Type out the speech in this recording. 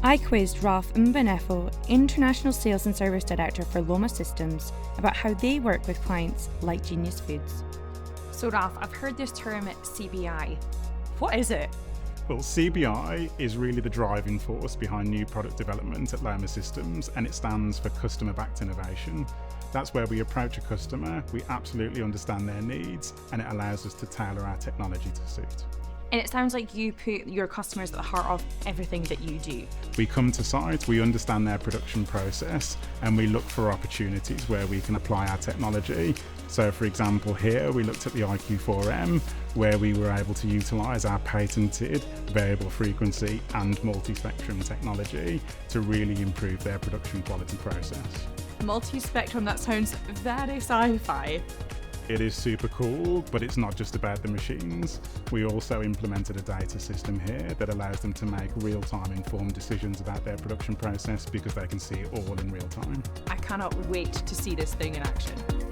I quizzed Ralph Mbanefo, International Sales and Service Director for Loma Systems, about how they work with clients like Genius Foods. So Ralph, I've heard this term CBI. What is it? Well, CBI is really the driving force behind new product development at Loma Systems, and it stands for Customer-Backed Innovation. That's where we approach a customer, we absolutely understand their needs, and it allows us to tailor our technology to suit. And it sounds like you put your customers at the heart of everything that you do. We come to site, we understand their production process, and we look for opportunities where we can apply our technology. So for example, here we looked at the IQ4M, where we were able to utilise our patented variable frequency and multi-spectrum technology to really improve their production quality process. Multi-spectrum, that sounds very sci-fi. It is super cool, but it's not just about the machines. We also implemented a data system here that allows them to make real-time informed decisions about their production process because they can see it all in real time. I cannot wait to see this thing in action.